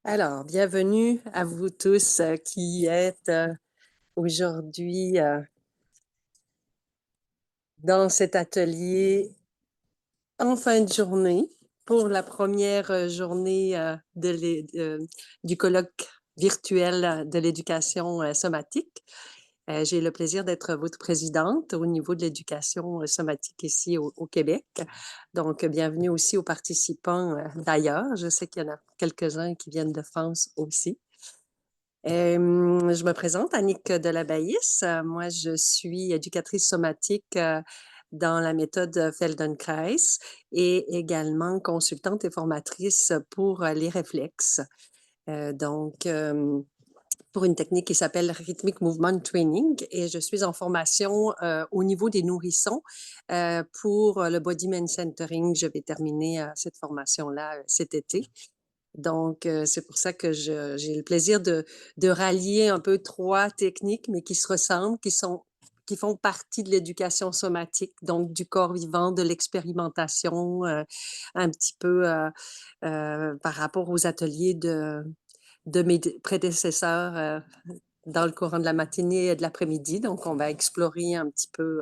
Alors, bienvenue à vous tous qui êtes aujourd'hui dans cet atelier en fin de journée pour la première journée du colloque virtuel de l'éducation somatique. J'ai le plaisir d'être votre présidente au niveau de l'éducation somatique ici au Québec. Donc, bienvenue aussi aux participants d'ailleurs. Je sais qu'il y en a quelques-uns qui viennent de France aussi. Je me présente, Annick Delabaïs. Moi, je suis éducatrice somatique dans la méthode Feldenkrais et également consultante et formatrice pour les réflexes. Donc, pour une technique qui s'appelle Rhythmic Movement Training et je suis en formation au niveau des nourrissons pour le Body Man Centering. Je vais terminer cette formation-là cet été. Donc, c'est pour ça que j'ai le plaisir de rallier un peu trois techniques, mais qui se ressemblent, qui font partie de l'éducation somatique, donc du corps vivant, de l'expérimentation, un petit peu par rapport aux ateliers de mes prédécesseurs dans le courant de la matinée et de l'après-midi. Donc, on va explorer un petit peu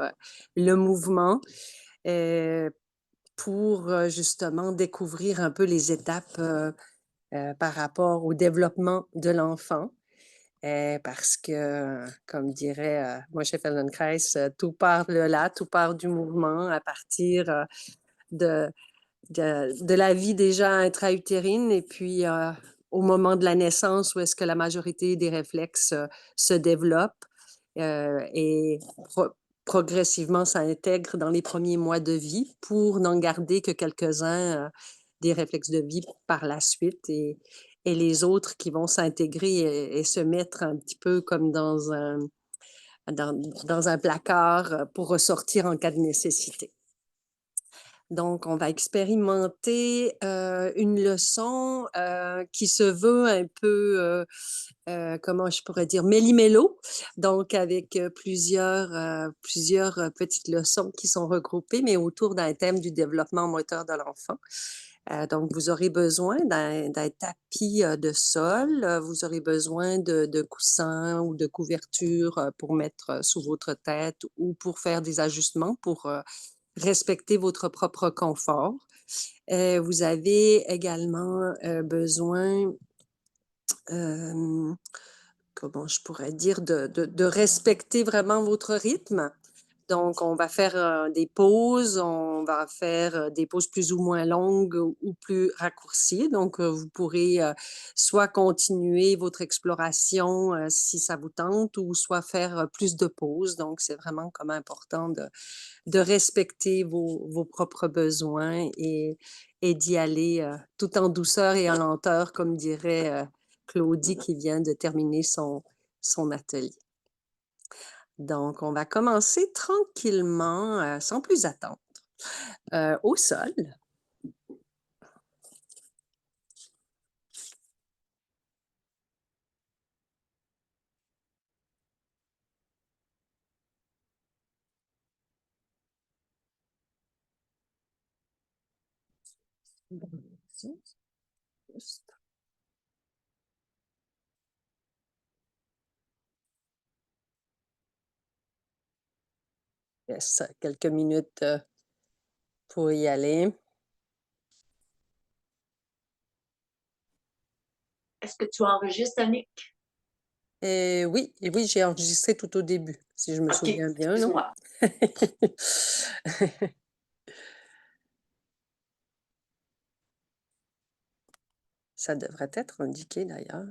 le mouvement pour justement découvrir un peu les étapes par rapport au développement de l'enfant. Parce que, comme dirait Moshe Feldenkrais, tout part de là, tout part du mouvement à partir de, de la vie déjà intra-utérine et puis au moment de la naissance où est-ce que la majorité des réflexes se développent et progressivement s'intègrent dans les premiers mois de vie pour n'en garder que quelques-uns des réflexes de vie par la suite et les autres qui vont s'intégrer et se mettre un petit peu comme dans un placard pour ressortir en cas de nécessité. Donc, on va expérimenter une leçon qui se veut un peu, comment je pourrais dire, méli-mélo, donc avec plusieurs petites leçons qui sont regroupées, mais autour d'un thème du développement moteur de l'enfant. Donc, vous aurez besoin d'un tapis de sol, vous aurez besoin de coussins ou de couvertures pour mettre sous votre tête ou pour faire des ajustements pour respecter votre propre confort. Vous avez également besoin, comment je pourrais dire, de respecter vraiment votre rythme. Donc, on va faire des pauses, on va faire des pauses plus ou moins longues ou plus raccourcies. Donc, vous pourrez soit continuer votre exploration si ça vous tente ou soit faire plus de pauses. Donc, c'est vraiment comme important de respecter vos propres besoins et d'y aller tout en douceur et en lenteur, comme dirait Claudie qui vient de terminer son atelier. Donc, on va commencer tranquillement, sans plus attendre, au sol. Yes, quelques minutes pour y aller. Est-ce que tu enregistres, Annick? Et oui, j'ai enregistré tout au début, si je me souviens bien, non? Excuse-moi. Ça devrait être indiqué d'ailleurs.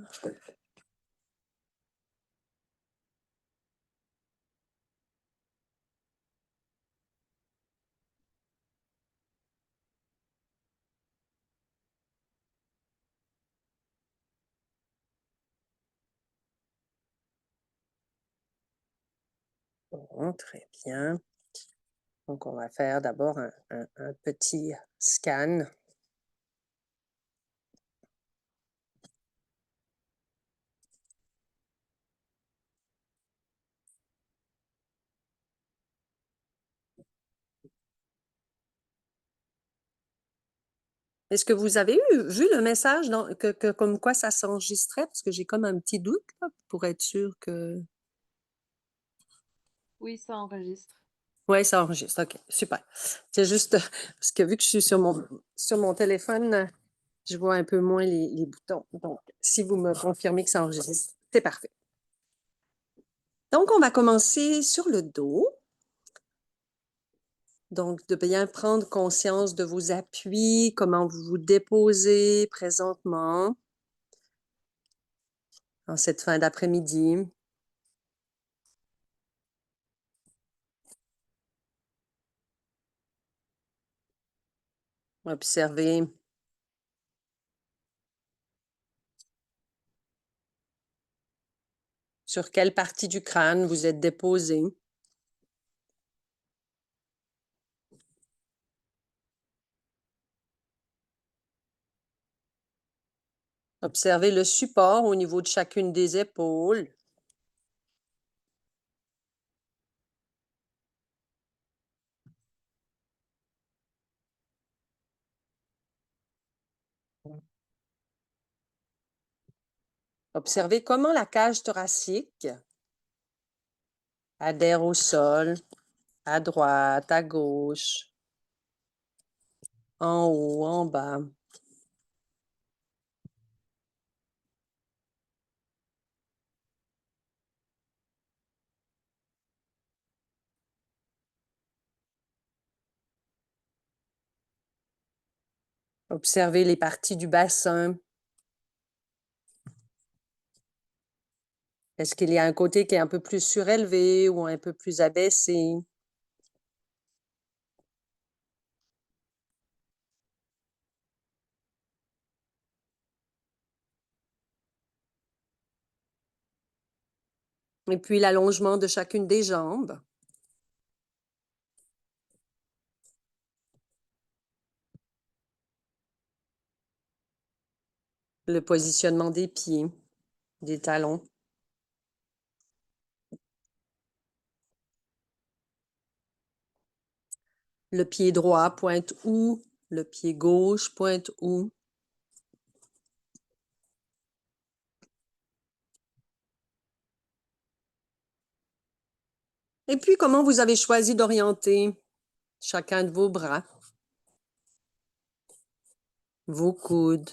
Bon, très bien. Donc, on va faire d'abord un petit scan. Est-ce que vous avez vu le message comme quoi ça s'enregistrait? Parce que j'ai comme un petit doute là, pour être sûr que... Oui, ça enregistre. Oui, ça enregistre. OK, super. C'est juste parce que vu que je suis sur mon téléphone, je vois un peu moins les boutons. Donc, si vous me confirmez que ça enregistre, c'est parfait. Donc, on va commencer sur le dos. Donc, de bien prendre conscience de vos appuis, comment vous vous déposez présentement en cette fin d'après-midi. Observez sur quelle partie du crâne vous êtes déposé. Observez le support au niveau de chacune des épaules. Observez comment la cage thoracique adhère au sol, à droite, à gauche, en haut, en bas. Observez les parties du bassin. Est-ce qu'il y a un côté qui est un peu plus surélevé ou un peu plus abaissé? Et puis l'allongement de chacune des jambes. Le positionnement des pieds, des talons. Le pied droit pointe où? Le pied gauche pointe où? Et puis, comment vous avez choisi d'orienter chacun de vos bras, vos coudes,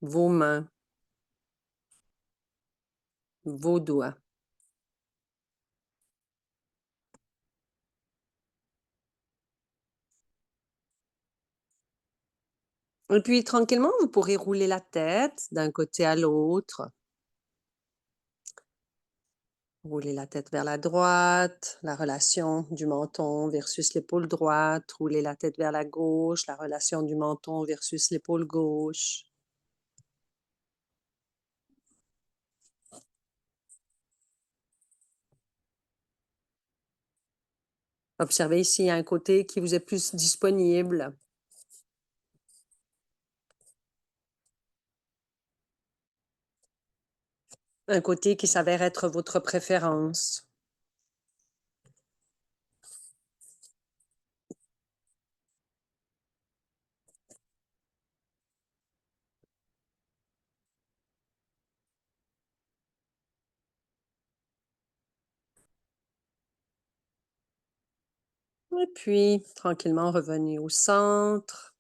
vos mains, vos doigts. Et puis, tranquillement, vous pourrez rouler la tête d'un côté à l'autre. Rouler la tête vers la droite, la relation du menton versus l'épaule droite. Rouler la tête vers la gauche, la relation du menton versus l'épaule gauche. Observez s'il y a un côté qui vous est plus disponible. Un côté qui s'avère être votre préférence. Et puis, tranquillement, revenez au centre.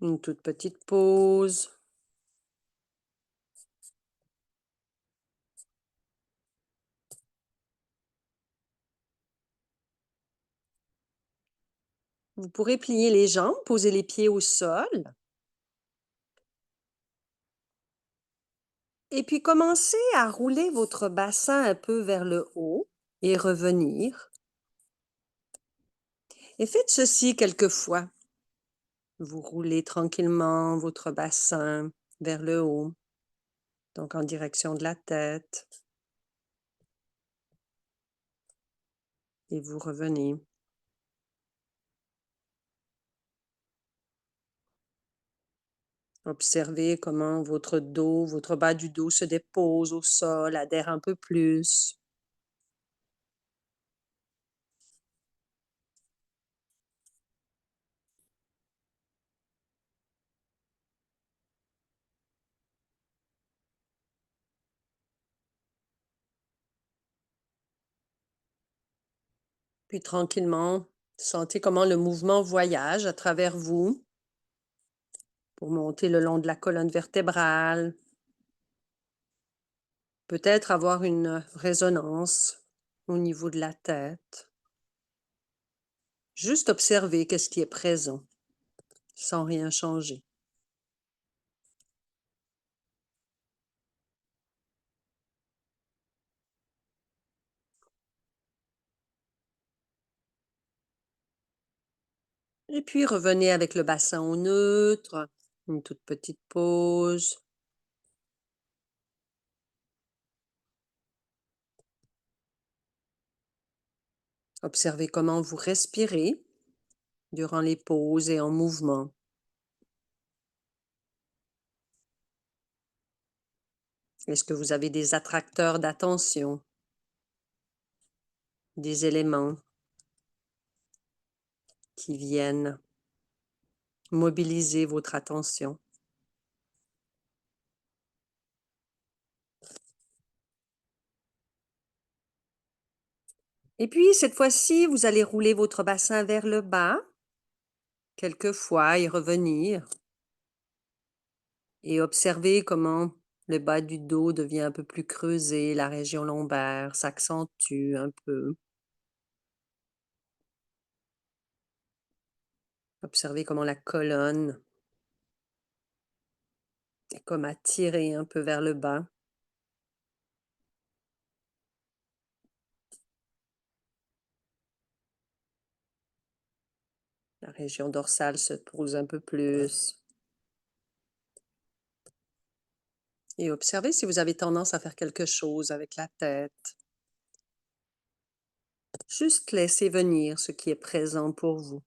Une toute petite pause. Vous pourrez plier les jambes, poser les pieds au sol. Et puis, commencez à rouler votre bassin un peu vers le haut et revenir. Et faites ceci quelques fois. Vous roulez tranquillement votre bassin vers le haut, donc en direction de la tête. Et vous revenez. Observez comment votre dos, votre bas du dos se dépose au sol, adhère un peu plus. Puis tranquillement, sentez comment le mouvement voyage à travers vous pour monter le long de la colonne vertébrale. Peut-être avoir une résonance au niveau de la tête. Juste observer qu'est-ce qui est présent, sans rien changer. Et puis revenez avec le bassin au neutre, une toute petite pause. Observez comment vous respirez durant les pauses et en mouvement. Est-ce que vous avez des attracteurs d'attention, des éléments qui viennent mobiliser votre attention? Et puis, cette fois-ci, vous allez rouler votre bassin vers le bas, quelques fois et revenir. Et observer comment le bas du dos devient un peu plus creusé, la région lombaire s'accentue un peu. Observez comment la colonne est comme attirée un peu vers le bas. La région dorsale se pose un peu plus. Et observez si vous avez tendance à faire quelque chose avec la tête. Juste laissez venir ce qui est présent pour vous.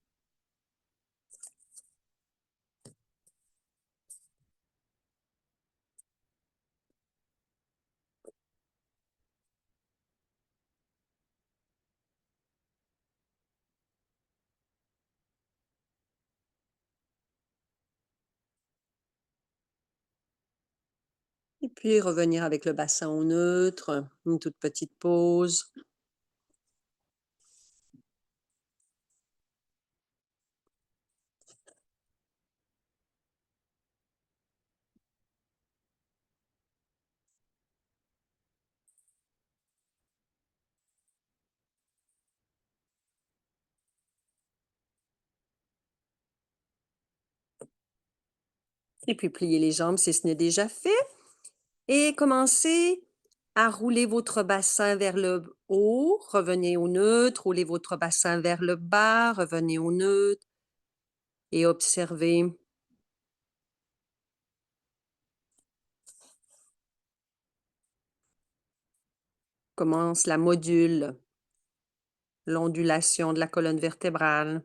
Et puis revenir avec le bassin au neutre, une toute petite pause. Et puis pliez les jambes si ce n'est déjà fait. Et commencez à rouler votre bassin vers le haut, revenez au neutre, roulez votre bassin vers le bas, revenez au neutre et observez comment cela module l'ondulation de la colonne vertébrale.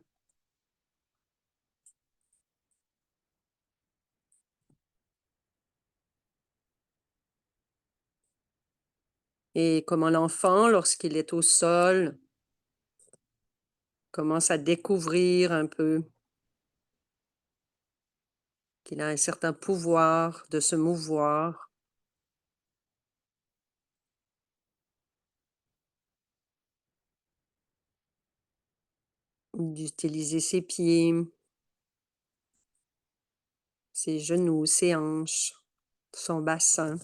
Et comment l'enfant, lorsqu'il est au sol, commence à découvrir un peu qu'il a un certain pouvoir de se mouvoir, d'utiliser ses pieds, ses genoux, ses hanches, son bassin,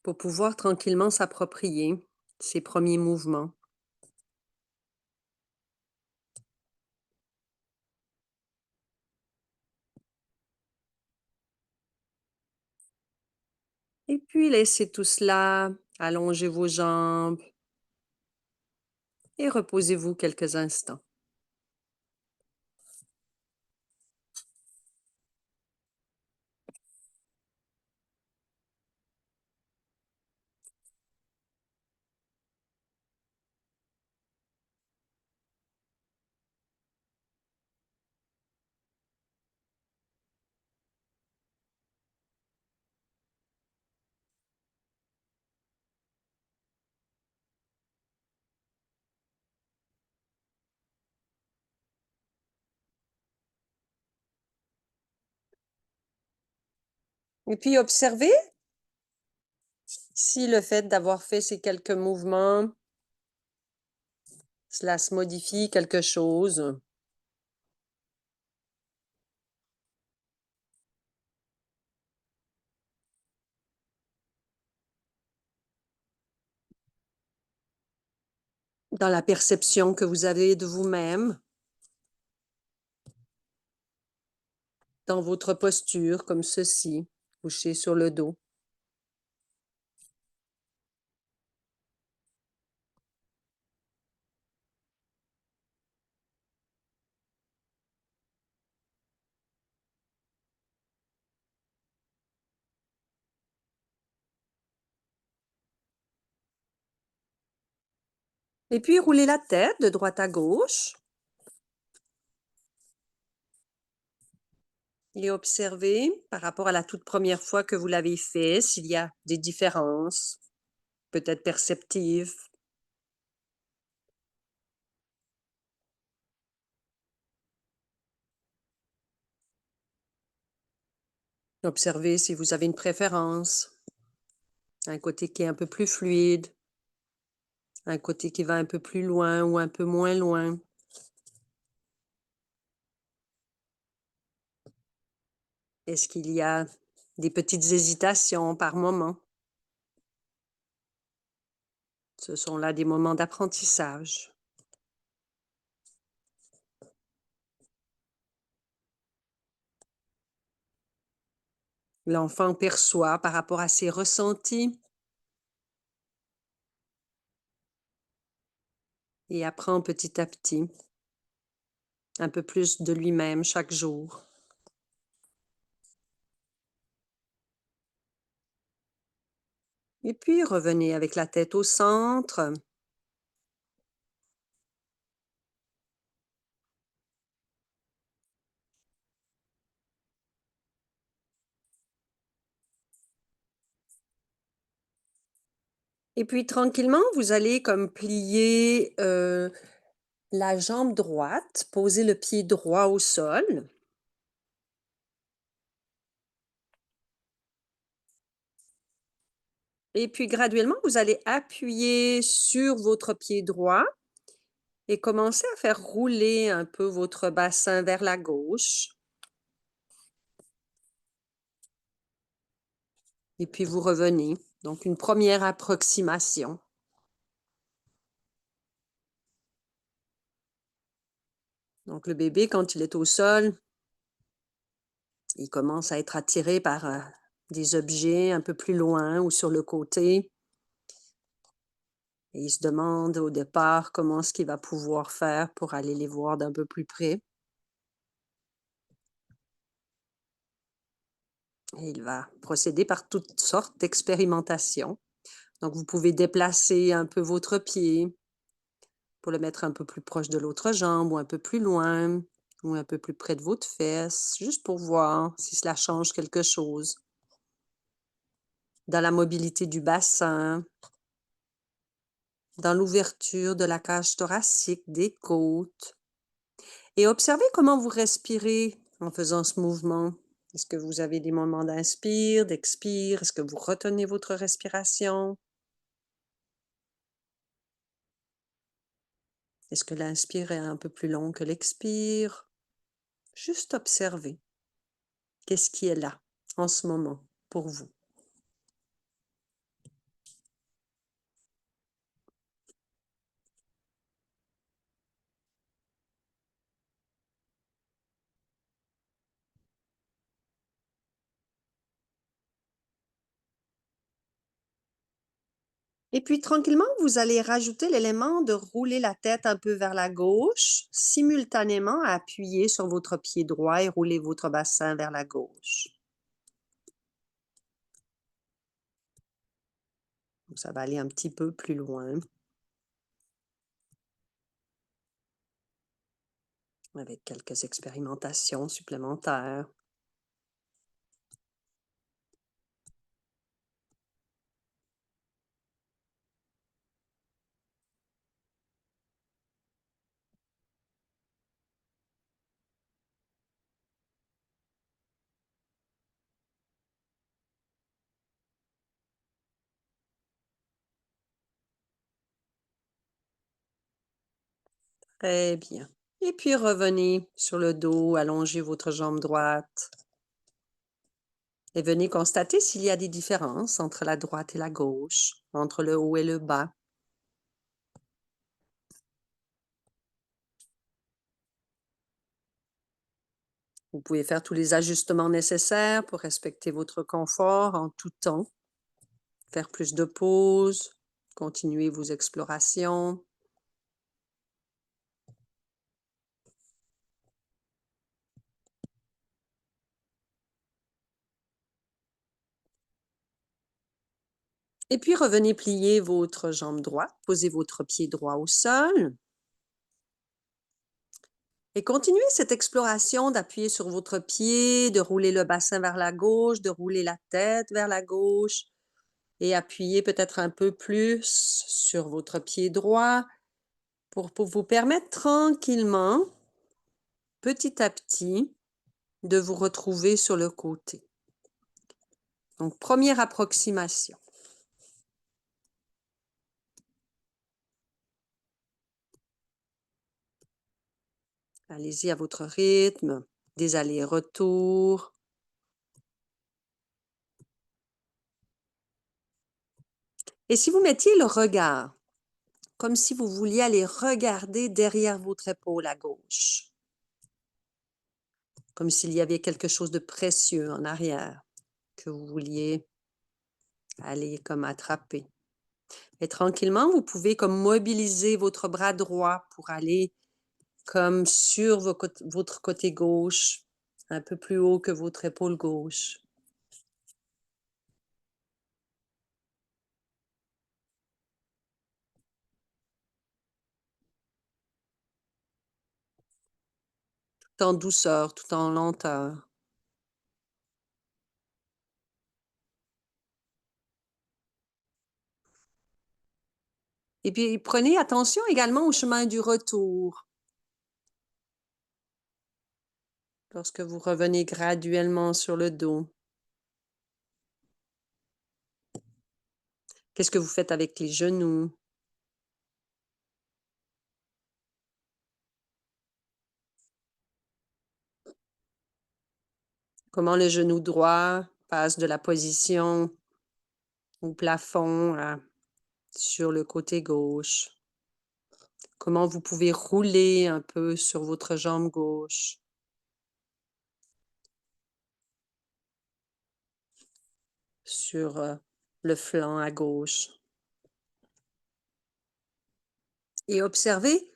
pour pouvoir tranquillement s'approprier ses premiers mouvements. Et puis laissez tout cela, allongez vos jambes et reposez-vous quelques instants. Et puis observez si le fait d'avoir fait ces quelques mouvements Cela se modifie quelque chose dans la perception que vous avez de vous-même, dans votre posture, comme ceci, couché sur le dos. Et puis, roulez la tête de droite à gauche et observez, par rapport à la toute première fois que vous l'avez fait, s'il y a des différences, peut-être perceptives. Observez si vous avez une préférence, un côté qui est un peu plus fluide, un côté qui va un peu plus loin ou un peu moins loin. Est-ce qu'il y a des petites hésitations par moment? Ce sont là des moments d'apprentissage. L'enfant perçoit par rapport à ses ressentis et apprend petit à petit un peu plus de lui-même chaque jour. Et puis revenez avec la tête au centre. Et puis tranquillement, vous allez comme plier la jambe droite, poser le pied droit au sol. Et puis graduellement, vous allez appuyer sur votre pied droit et commencer à faire rouler un peu votre bassin vers la gauche. Et puis vous revenez. Donc une première approximation. Donc le bébé, quand il est au sol, il commence à être attiré par des objets un peu plus loin ou sur le côté. Et il se demande au départ comment est-ce qu'il va pouvoir faire pour aller les voir d'un peu plus près. Et il va procéder par toutes sortes d'expérimentations. Donc, vous pouvez déplacer un peu votre pied pour le mettre un peu plus proche de l'autre jambe ou un peu plus loin ou un peu plus près de votre fesse, juste pour voir si cela change quelque chose. Dans la mobilité du bassin, dans l'ouverture de la cage thoracique, des côtes. Et observez comment vous respirez en faisant ce mouvement. Est-ce que vous avez des moments d'inspire, d'expire? Est-ce que vous retenez votre respiration? Est-ce que l'inspire est un peu plus long que l'expire? Juste observer. Qu'est-ce qui est là en ce moment pour vous? Et puis tranquillement, vous allez rajouter l'élément de rouler la tête un peu vers la gauche, simultanément appuyer sur votre pied droit et rouler votre bassin vers la gauche. Donc, ça va aller un petit peu plus loin avec quelques expérimentations supplémentaires. Très bien. Et puis revenez sur le dos, allongez votre jambe droite et venez constater s'il y a des différences entre la droite et la gauche, entre le haut et le bas. Vous pouvez faire tous les ajustements nécessaires pour respecter votre confort en tout temps, faire plus de pauses, continuer vos explorations. Et puis revenez plier votre jambe droite, posez votre pied droit au sol. Et continuez cette exploration d'appuyer sur votre pied, de rouler le bassin vers la gauche, de rouler la tête vers la gauche et appuyer peut-être un peu plus sur votre pied droit pour vous permettre tranquillement, petit à petit, de vous retrouver sur le côté. Donc, première approximation. Allez-y à votre rythme, des allers-retours. Et si vous mettiez le regard, comme si vous vouliez aller regarder derrière votre épaule à gauche, comme s'il y avait quelque chose de précieux en arrière que vous vouliez aller comme attraper. Et tranquillement, vous pouvez comme mobiliser votre bras droit pour aller comme sur votre côté gauche, un peu plus haut que votre épaule gauche. Tout en douceur, tout en lenteur. Et puis, prenez attention également au chemin du retour. Lorsque vous revenez graduellement sur le dos. Qu'est-ce que vous faites avec les genoux? Comment le genou droit passe de la position au plafond sur le côté gauche? Comment vous pouvez rouler un peu sur votre jambe gauche? Sur le flanc à gauche. Et observez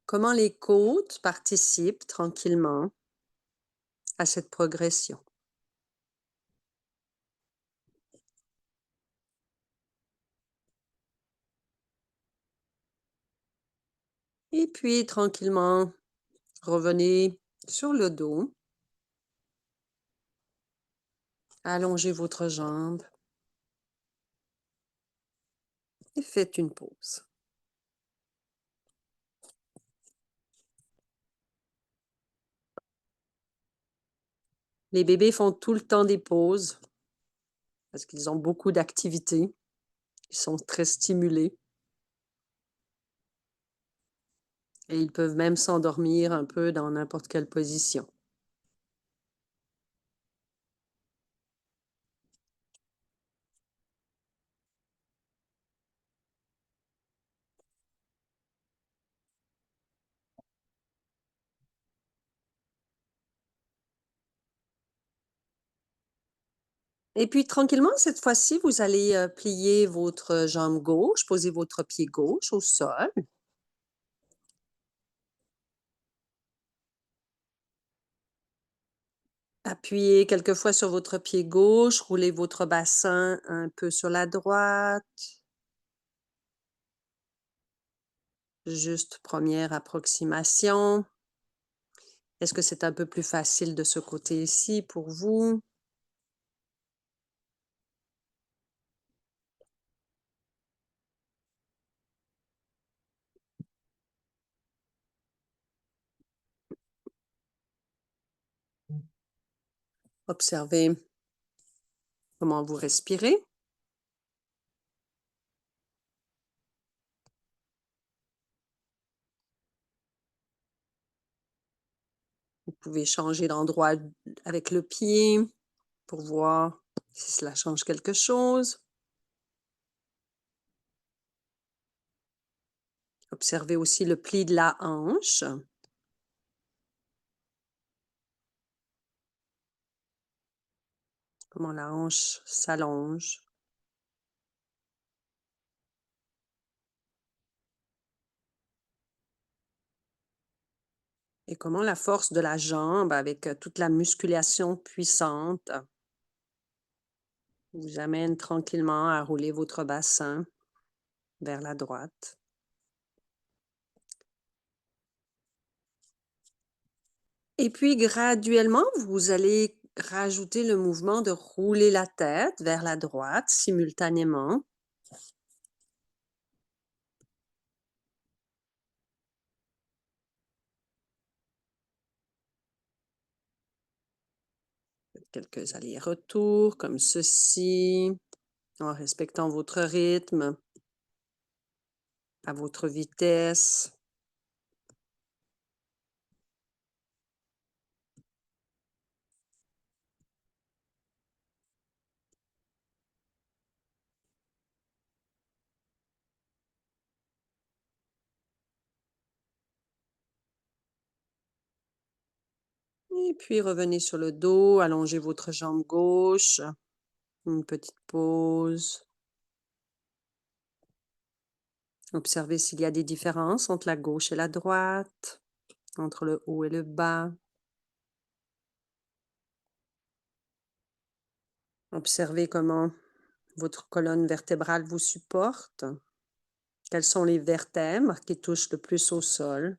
comment les côtes participent tranquillement à cette progression. Et puis, tranquillement, revenez sur le dos. Allongez votre jambe et faites une pause. Les bébés font tout le temps des pauses parce qu'ils ont beaucoup d'activités. Ils sont très stimulés. Et ils peuvent même s'endormir un peu dans n'importe quelle position. Et puis tranquillement, cette fois-ci, vous allez plier votre jambe gauche, poser votre pied gauche au sol. Appuyez quelquefois sur votre pied gauche, roulez votre bassin un peu sur la droite. Juste première approximation. Est-ce que c'est un peu plus facile de ce côté-ci pour vous? Observez comment vous respirez. Vous pouvez changer d'endroit avec le pied pour voir si cela change quelque chose. Observez aussi le pli de la hanche. Comment la hanche s'allonge. Et comment la force de la jambe avec toute la musculation puissante vous amène tranquillement à rouler votre bassin vers la droite. Et puis graduellement, vous allez rajouter le mouvement de rouler la tête vers la droite simultanément. Quelques allers-retours comme ceci, en respectant votre rythme, à votre vitesse. Et puis revenez sur le dos, allongez votre jambe gauche, une petite pause. Observez s'il y a des différences entre la gauche et la droite, entre le haut et le bas. Observez comment votre colonne vertébrale vous supporte. Quelles sont les vertèbres qui touchent le plus au sol?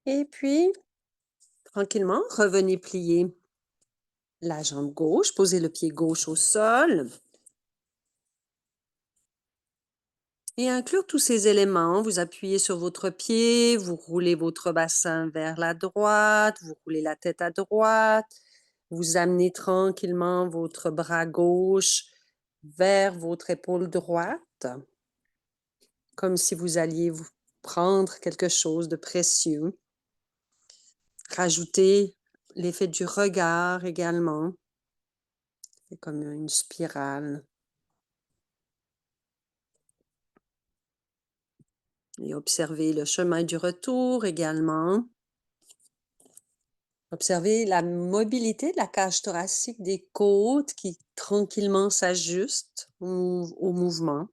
Et puis, tranquillement, revenez plier la jambe gauche, posez le pied gauche au sol. Et inclure tous ces éléments, vous appuyez sur votre pied, vous roulez votre bassin vers la droite, vous roulez la tête à droite, vous amenez tranquillement votre bras gauche vers votre épaule droite, comme si vous alliez vous prendre quelque chose de précieux. Rajoutez l'effet du regard également. C'est comme une spirale. Et observez le chemin du retour également. Observez la mobilité de la cage thoracique des côtes qui tranquillement s'ajustent au mouvement.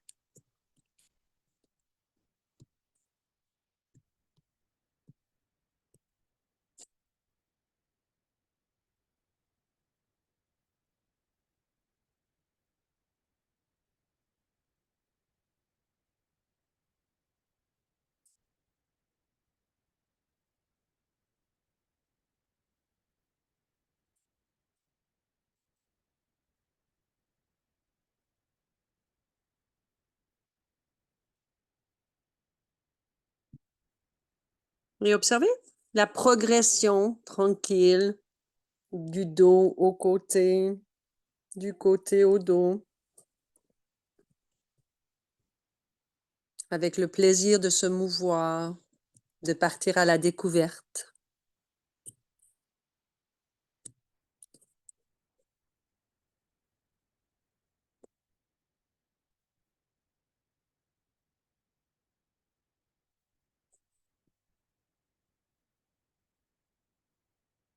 Et observez la progression tranquille du dos au côté, du côté au dos, avec le plaisir de se mouvoir, de partir à la découverte.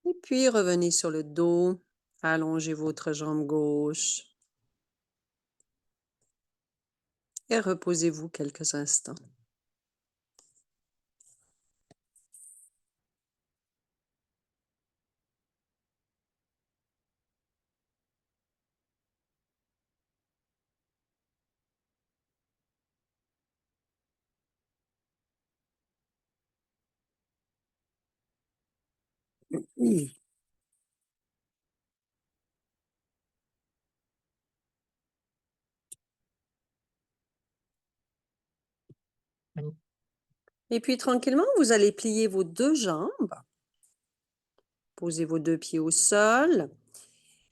Et puis revenez sur le dos, allongez votre jambe gauche et reposez-vous quelques instants. Mm. Et puis tranquillement, vous allez plier vos 2 jambes, poser vos 2 pieds au sol.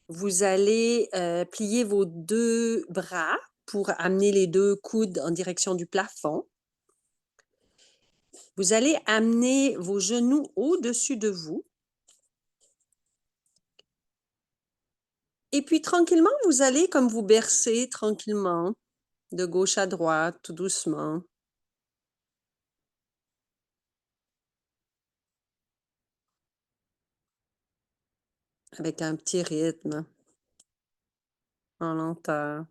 Vous allez, plier vos 2 bras pour amener les 2 coudes en direction du plafond. Vous allez amener vos genoux au-dessus de vous. Et puis tranquillement, vous allez comme vous bercer tranquillement, de gauche à droite, tout doucement. Avec un petit rythme, en lenteur.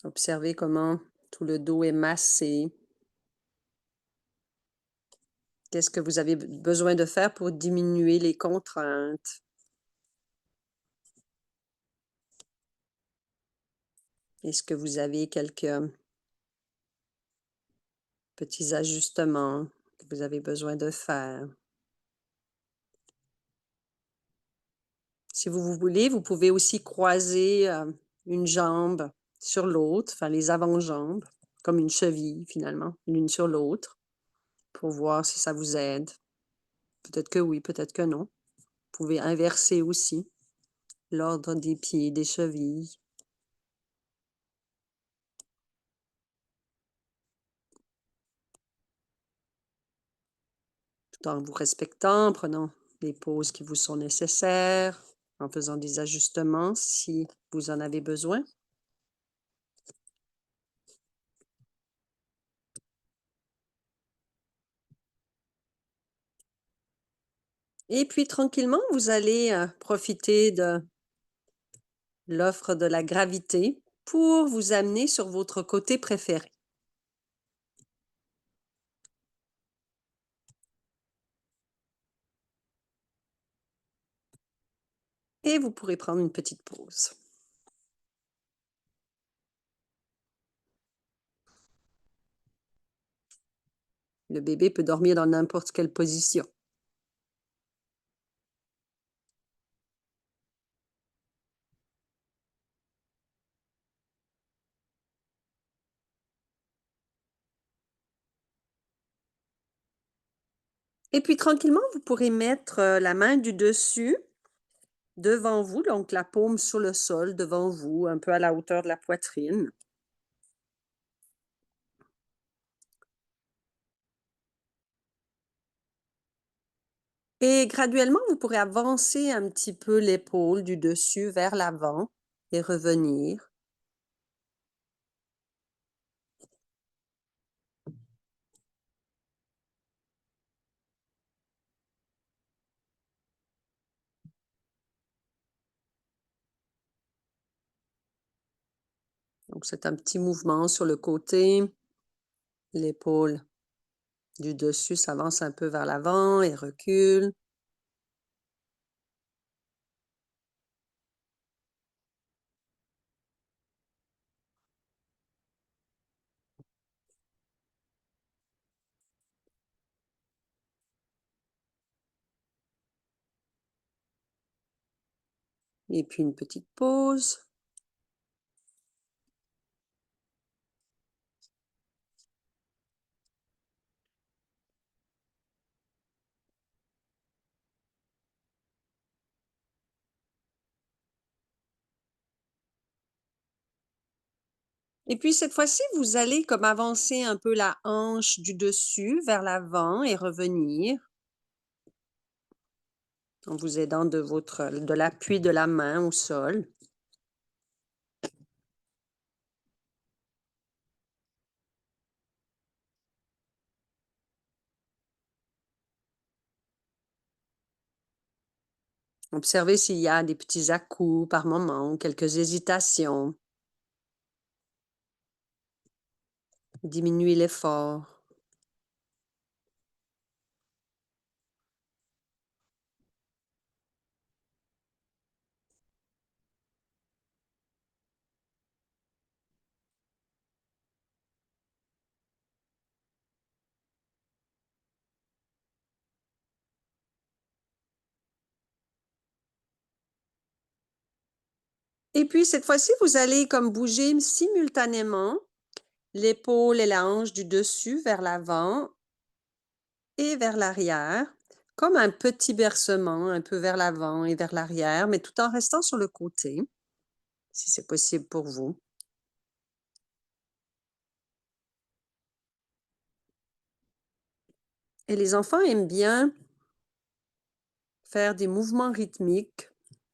Observez comment tout le dos est massé. Qu'est-ce que vous avez besoin de faire pour diminuer les contraintes? Est-ce que vous avez quelques petits ajustements que vous avez besoin de faire? Si vous voulez, vous pouvez aussi croiser une jambe sur l'autre, enfin les avant-jambes, comme une cheville finalement, l'une sur l'autre, pour voir si ça vous aide. Peut-être que oui, peut-être que non. Vous pouvez inverser aussi l'ordre des pieds, des chevilles, tout en vous respectant, en prenant les pauses qui vous sont nécessaires, en faisant des ajustements si vous en avez besoin. Et puis tranquillement, vous allez profiter de l'offre de la gravité pour vous amener sur votre côté préféré. Et vous pourrez prendre une petite pause. Le bébé peut dormir dans n'importe quelle position. Et puis tranquillement, vous pourrez mettre la main du dessus devant vous, donc la paume sur le sol devant vous, un peu à la hauteur de la poitrine. Et graduellement, vous pourrez avancer un petit peu l'épaule du dessus vers l'avant et revenir. Donc, c'est un petit mouvement sur le côté. L'épaule du dessus s'avance un peu vers l'avant et recule. Et puis une petite pause. Et puis cette fois-ci, vous allez comme avancer un peu la hanche du dessus vers l'avant et revenir en vous aidant de l'appui de la main au sol. Observez s'il y a des petits à-coups par moment, quelques hésitations. Diminuez l'effort. Et puis cette fois-ci, vous allez comme bouger simultanément l'épaule et la hanche du dessus vers l'avant et vers l'arrière, comme un petit bercement un peu vers l'avant et vers l'arrière, mais tout en restant sur le côté, si c'est possible pour vous. Et les enfants aiment bien faire des mouvements rythmiques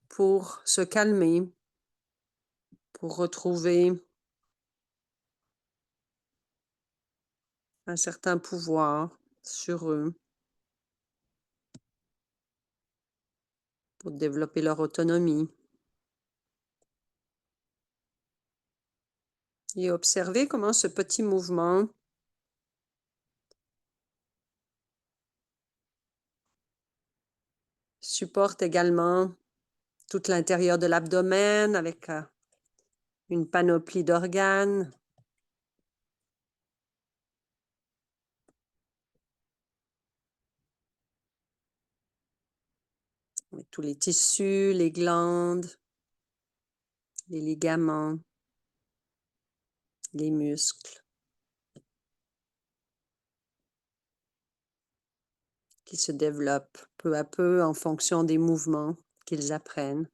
pour se calmer, pour retrouver un certain pouvoir sur eux, pour développer leur autonomie. Et observez comment ce petit mouvement supporte également tout l'intérieur de l'abdomen avec une panoplie d'organes. Avec tous les tissus, les glandes, les ligaments, les muscles qui se développent peu à peu en fonction des mouvements qu'ils apprennent.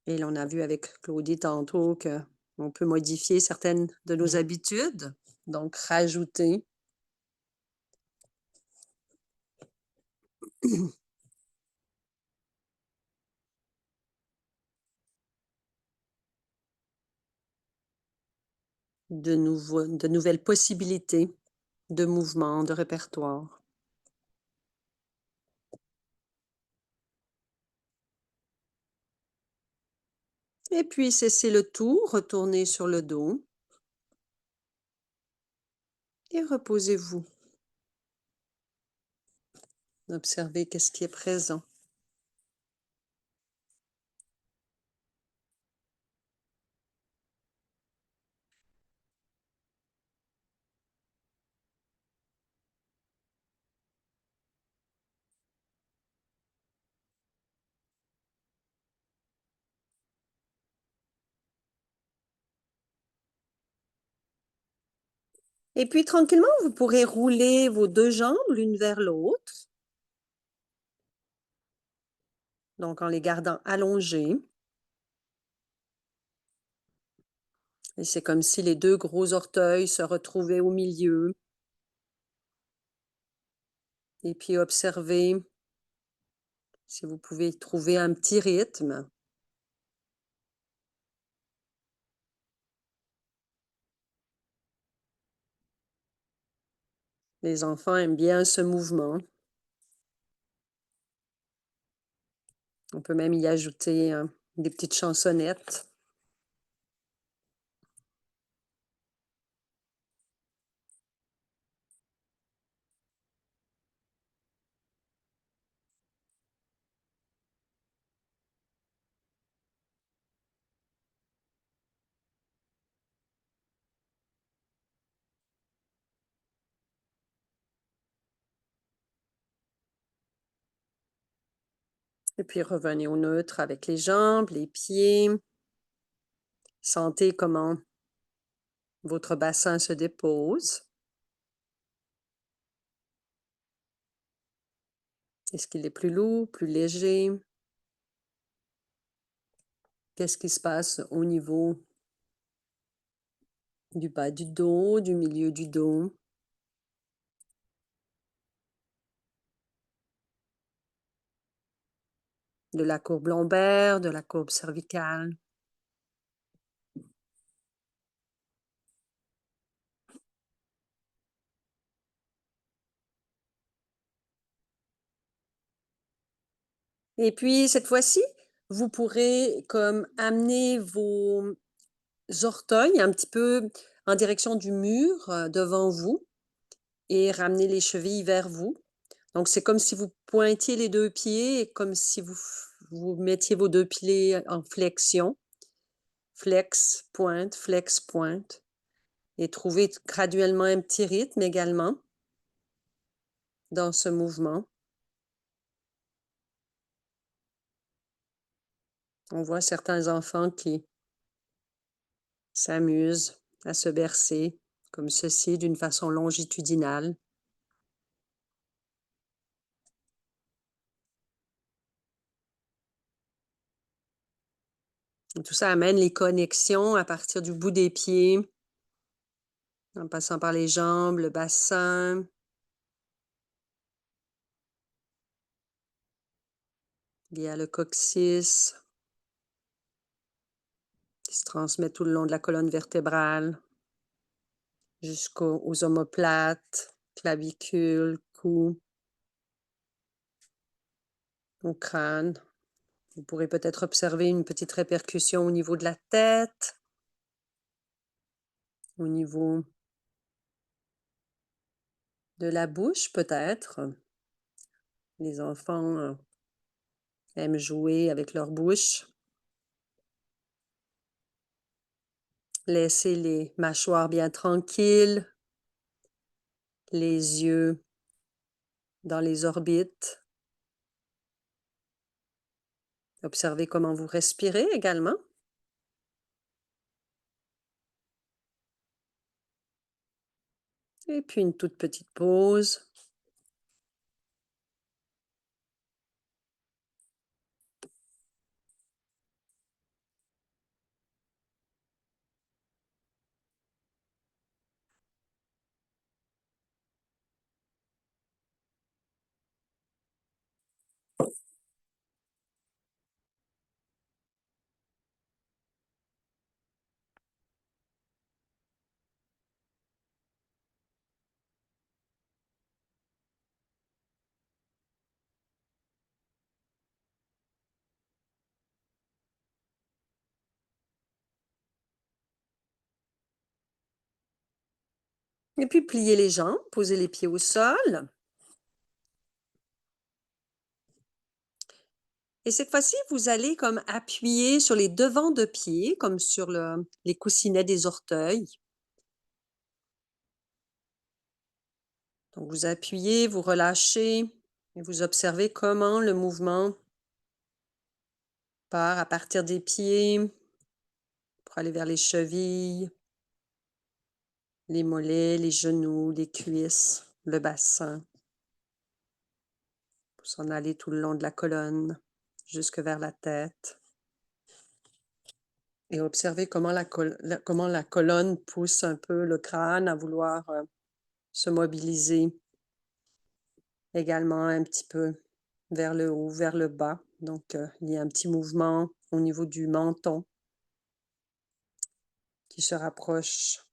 Et l'on a vu avec Claudie tantôt qu'on peut modifier certaines de nos habitudes, donc rajouter de nouvelles possibilités de mouvements, de répertoire. Et puis, cessez le tout, retournez sur le dos et reposez-vous. Observez qu'est-ce qui est présent. Et puis, tranquillement, vous pourrez rouler vos deux jambes l'une vers l'autre. Donc, en les gardant allongées. Et c'est comme si les deux gros orteils se retrouvaient au milieu. Et puis, observez si vous pouvez trouver un petit rythme. Les enfants aiment bien ce mouvement. On peut même y ajouter des petites chansonnettes. Et puis, revenez au neutre avec les jambes, les pieds. Sentez comment votre bassin se dépose. Est-ce qu'il est plus lourd, plus léger? Qu'est-ce qui se passe au niveau du bas du dos, du milieu du dos? De la courbe lombaire, de la courbe cervicale? Et puis, cette fois-ci, vous pourrez comme amener vos orteils un petit peu en direction du mur devant vous et ramener les chevilles vers vous. Donc, c'est comme si vous pointiez les deux pieds et comme si vous mettiez vos deux pieds en flexion. Flex, pointe. Et trouvez graduellement un petit rythme également dans ce mouvement. On voit certains enfants qui s'amusent à se bercer comme ceci d'une façon longitudinale. Tout ça amène les connexions à partir du bout des pieds, en passant par les jambes, le bassin, via le coccyx, qui se transmet tout le long de la colonne vertébrale, jusqu'aux omoplates, clavicules, cou, au crâne. Vous pourrez peut-être observer une petite répercussion au niveau de la tête, au niveau de la bouche peut-être. Les enfants aiment jouer avec leur bouche. Laissez les mâchoires bien tranquilles, les yeux dans les orbites. Observez comment vous respirez également. Et puis une toute petite pause. Et puis pliez les jambes, posez les pieds au sol. Et cette fois-ci, vous allez comme appuyer sur les devants de pied, comme sur les coussinets des orteils. Donc vous appuyez, vous relâchez et vous observez comment le mouvement part à partir des pieds pour aller vers les chevilles, les mollets, les genoux, les cuisses, le bassin, pour s'en aller tout le long de la colonne jusque vers la tête. Et observez comment comment la colonne pousse un peu le crâne à vouloir se mobiliser également un petit peu vers le haut, vers le bas. Donc, il y a un petit mouvement au niveau du menton qui se rapproche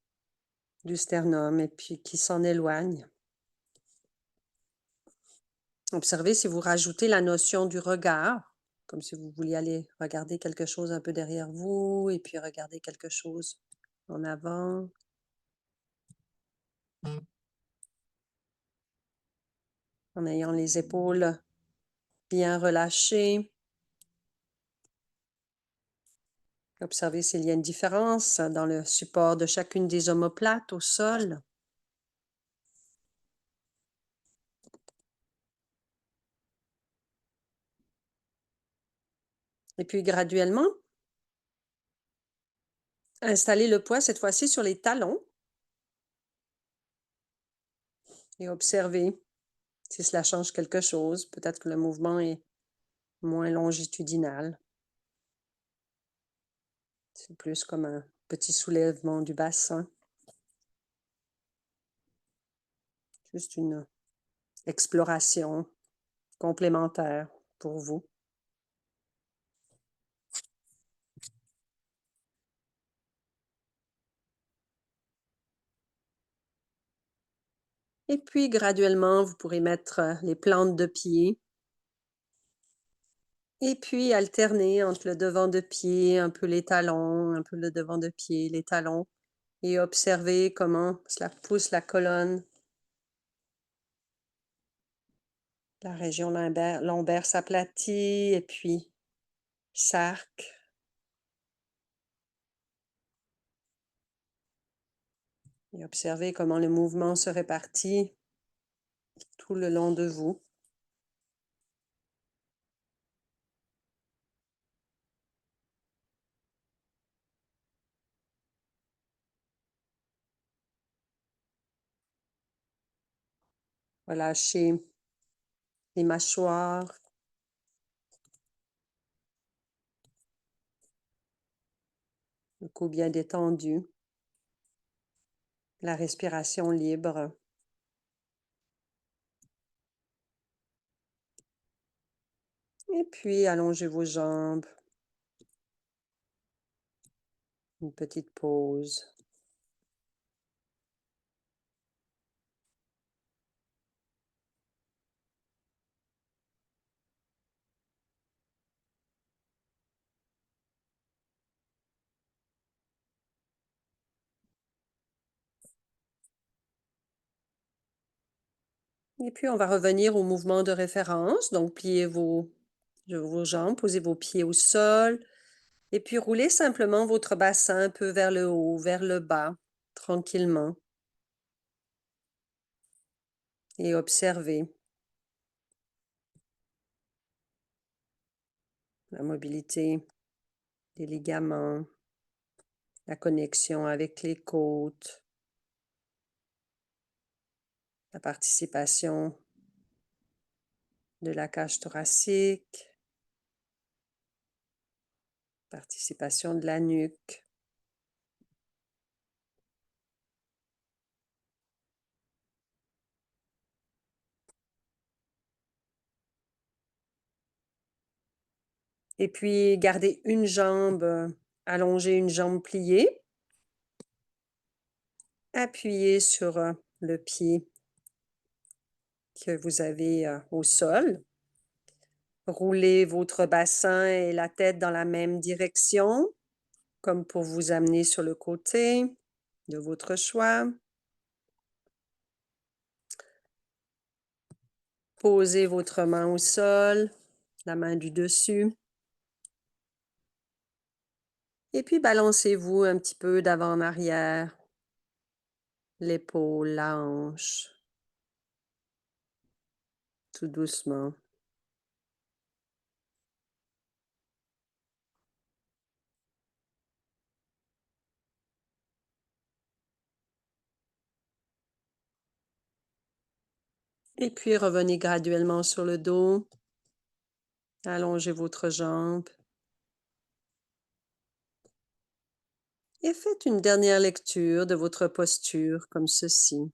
du sternum et puis qui s'en éloigne. Observez si vous rajoutez la notion du regard, comme si vous vouliez aller regarder quelque chose un peu derrière vous et puis regarder quelque chose en avant. En ayant les épaules bien relâchées. Observez s'il y a une différence dans le support de chacune des omoplates au sol. Et puis graduellement, installez le poids cette fois-ci sur les talons et observez si cela change quelque chose. Peut-être que le mouvement est moins longitudinal. C'est plus comme un petit soulèvement du bassin. Juste une exploration complémentaire pour vous. Et puis graduellement, vous pourrez mettre les plantes de pied. Et puis alterner entre le devant de pied, un peu les talons, un peu le devant de pied, les talons. Et observer comment cela pousse la colonne. La région lombaire s'aplatit et puis s'arc. Et observez comment le mouvement se répartit tout le long de vous. Relâchez les mâchoires. Le cou bien détendu. La respiration libre. Et puis, allongez vos jambes. Une petite pause. Et puis, on va revenir au mouvement de référence. Donc, pliez vos jambes, posez vos pieds au sol. Et puis, roulez simplement votre bassin un peu vers le haut, vers le bas, tranquillement. Et observez la mobilité des ligaments, la connexion avec les côtes, la participation de la cage thoracique, participation de la nuque. Et puis, gardez une jambe allongée, une jambe pliée. Appuyez sur le pied que vous avez au sol. Roulez votre bassin et la tête dans la même direction, comme pour vous amener sur le côté de votre choix. Posez votre main au sol, la main du dessus. Et puis balancez-vous un petit peu d'avant en arrière, l'épaule, la hanche, tout doucement. Et puis revenez graduellement sur le dos. Allongez votre jambe. Et faites une dernière lecture de votre posture comme ceci.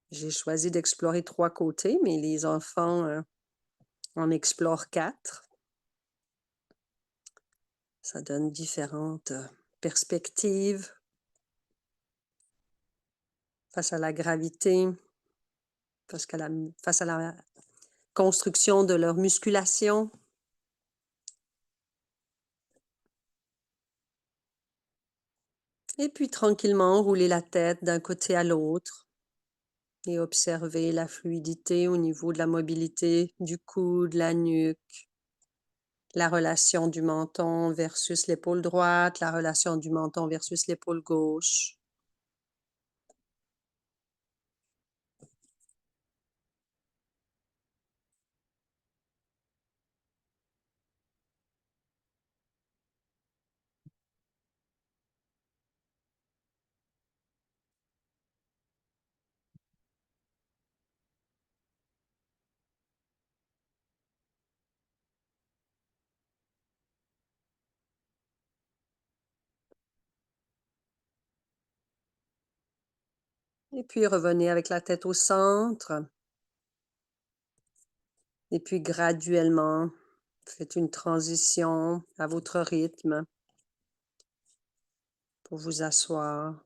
J'ai choisi d'explorer 3 côtés, mais les enfants en explorent 4. Ça donne différentes perspectives face à la gravité, face à la construction de leur musculation. Et puis tranquillement, rouler la tête d'un côté à l'autre et observer la fluidité au niveau de la mobilité du cou, de la nuque, la relation du menton versus l'épaule droite, la relation du menton versus l'épaule gauche. Et puis revenez avec la tête au centre. Et puis graduellement, faites une transition à votre rythme pour vous asseoir.